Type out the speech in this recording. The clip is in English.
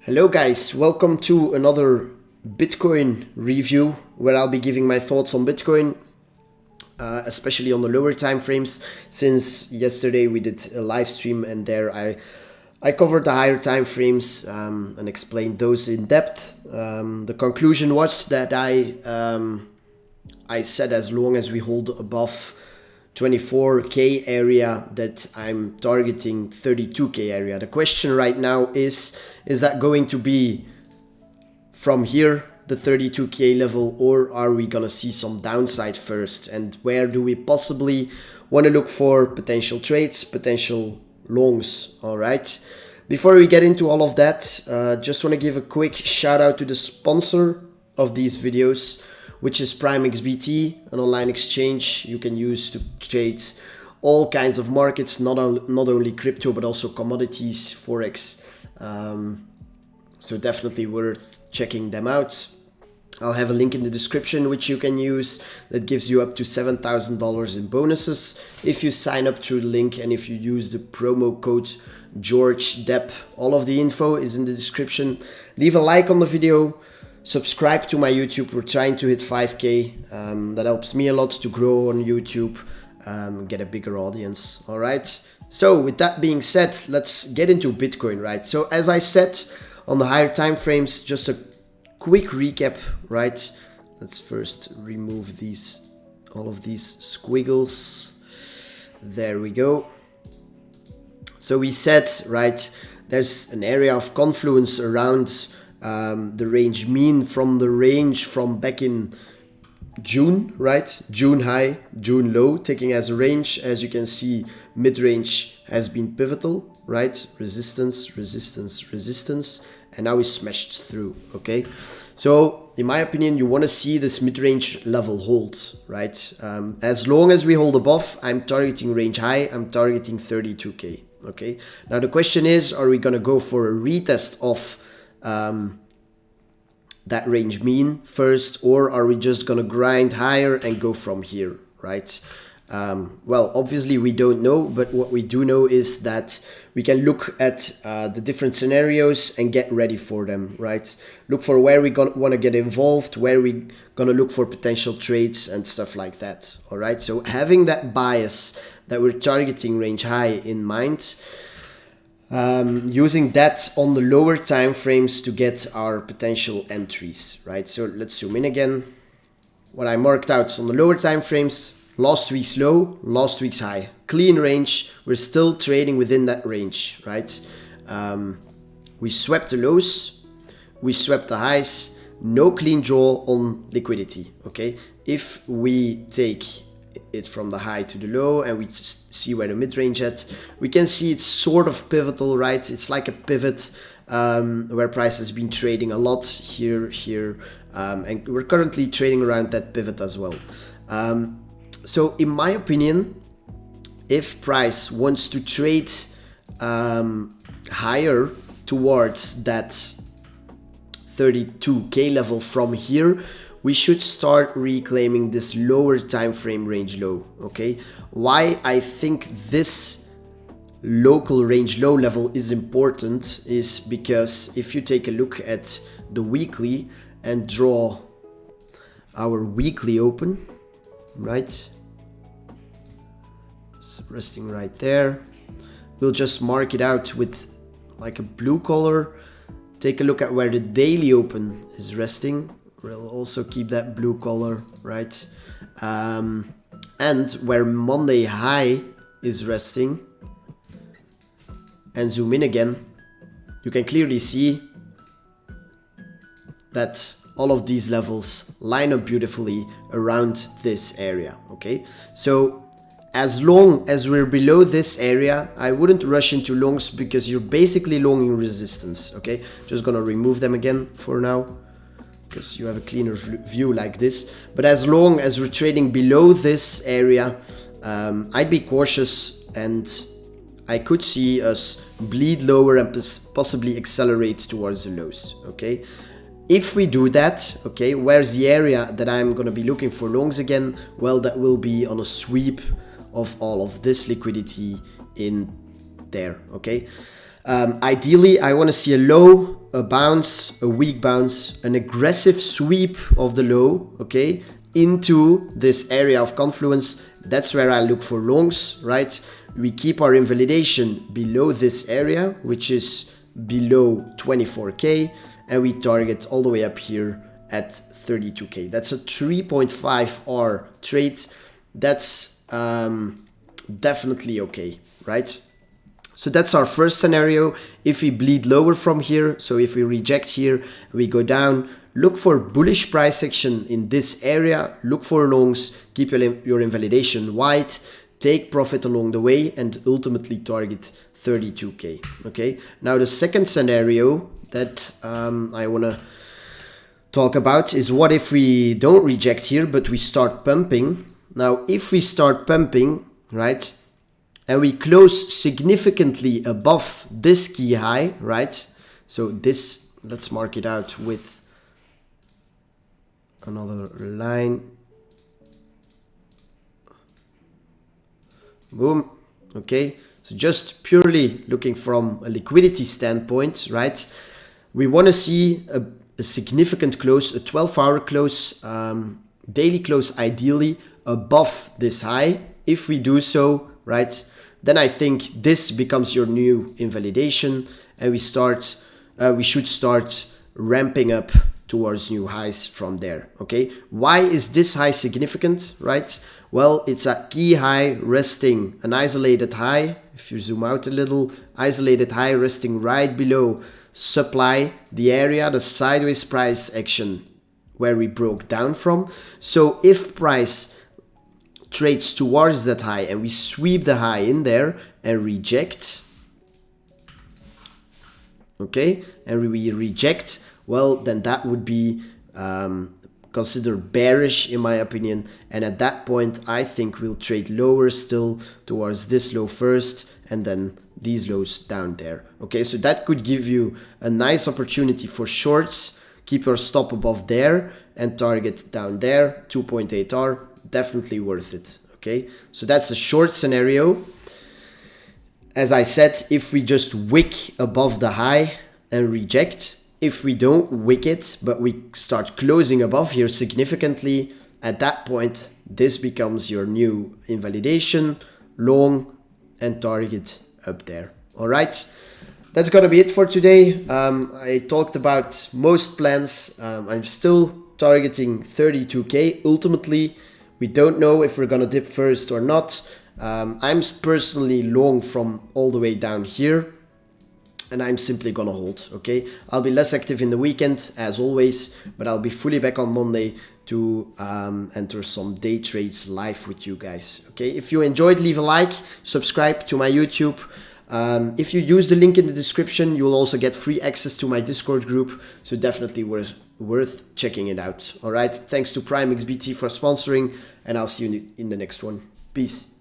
Hello guys, welcome to another Bitcoin review where I'll be giving my thoughts on Bitcoin, especially on the lower time frames, since yesterday we did a live stream and there I covered the higher time frames and explained those in depth. The conclusion was that I said as long as we hold above 24k area that I'm targeting 32k area. The question right now is that going to be from here, the 32k level, or are we gonna see some downside first? And where do we possibly want to look for potential trades, potential longs? All right. Before we get into all of that, just want to give a quick shout out to the sponsor of these videos, which is PrimeXBT, an online exchange you can use to trade all kinds of markets, not only crypto, but also commodities, Forex. So definitely worth checking them out. I'll have a link in the description which you can use that gives you up to $7,000 in bonuses if you sign up through the link and if you use the promo code GeorgeDepp. All of the info is in the description. Leave a like on the video. Subscribe to my YouTube. We're trying to hit 5k. That helps me a lot to grow on YouTube, get a bigger audience. All right. So with that being said, let's get into Bitcoin, right? So as I said on the higher time frames, just a quick recap, right? Let's first remove all of these squiggles. There we go. So we said, right, there's an area of confluence around the range mean from the range from back in June, right? June high, June low, taking as a range. As you can see, mid-range has been pivotal, right? Resistance, resistance, resistance, and now we smashed through, okay? So in my opinion, you want to see this mid-range level hold, right? As long as we hold above, I'm targeting range high, I'm targeting 32k, okay? Now the question is, are we going to go for a retest of that range mean first, or are we just gonna grind higher and go from here, right? Well, obviously we don't know, but what we do know is that we can look at the different scenarios and get ready for them, right? Look for where we want to get involved, where we gonna look for potential trades and stuff like that, all right? So having that bias that we're targeting range high in mind, using that on the lower time frames to get our potential entries, right? So let's zoom in again. What I marked out on the lower time frames, last week's low, last week's high, clean range. We're still trading within that range, right? We swept the lows, we swept the highs, no clean draw on liquidity, okay? If we take it from the high to the low and we just see where the mid-range at, we can see it's sort of pivotal, right? It's like a pivot where price has been trading a lot here, and we're currently trading around that pivot as well. So in my opinion, if price wants to trade higher towards that 32k level from here, we should start reclaiming this lower time frame range low, okay? Why I think this local range low level is important is because if you take a look at the weekly and draw our weekly open, right? It's resting right there. We'll just mark it out with like a blue color. Take a look at where the daily open is resting. We'll also keep that blue color, right? And where Monday high is resting, and zoom in again, you can clearly see that all of these levels line up beautifully around this area, okay? So as long as we're below this area, I wouldn't rush into longs because you're basically longing resistance, okay? Just gonna remove them again for now, because you have a cleaner view like this. But as long as we're trading below this area, I'd be cautious, and I could see us bleed lower and possibly accelerate towards the lows, okay? If we do that, okay, where's the area that I'm gonna be looking for longs again? Well, that will be on a sweep of all of this liquidity in there, okay? Ideally, I want to see a low a bounce, a weak bounce, an aggressive sweep of the low, okay, into this area of confluence, that's where I look for longs, right? We keep our invalidation below this area, which is below 24K, and we target all the way up here at 32K. That's a 3.5 hour trade. That's definitely okay, right? So that's our first scenario. If we bleed lower from here, so if we reject here, we go down, look for bullish price action in this area, look for longs, keep your invalidation wide, take profit along the way, and ultimately target 32K, okay? Now the second scenario that I wanna talk about is what if we don't reject here, but we start pumping. Now, if we start pumping, right, and we close significantly above this key high, right? So this, let's mark it out with another line. Boom. Okay. So just purely looking from a liquidity standpoint, right? We want to see a significant close, a 12-hour close, daily close ideally above this high. If we do so, right, then I think this becomes your new invalidation, and we should start ramping up towards new highs from there, okay? Why is this high significant, right? Well, it's a key high resting, an isolated high. If you zoom out a little, isolated high resting right below supply, the area, the sideways price action where we broke down from. So if price trades towards that high and we sweep the high in there and reject, okay, and we reject, well, then that would be considered bearish in my opinion, and at that point I think we'll trade lower still towards this low first and then these lows down there. Okay, so that could give you a nice opportunity for shorts. Keep your stop above there and target down there, 2.8 hour, definitely worth it. Okay, so that's a short scenario. As I said, if we just wick above the high and reject, if we don't wick it, but we start closing above here significantly, at that point, this becomes your new invalidation, long, and target up there. All right, that's gonna be it for today. I talked about most plans. I'm still targeting 32K. Ultimately, we don't know if we're gonna dip first or not. I'm personally long from all the way down here, and I'm simply gonna hold, okay? I'll be less active in the weekend, as always, but I'll be fully back on Monday to enter some day trades live with you guys, okay? If you enjoyed, leave a like, subscribe to my YouTube. If you use the link in the description, you'll also get free access to my Discord group, so definitely worth checking it out, all right? Thanks to PrimeXBT for sponsoring, and I'll see you in the next one. Peace.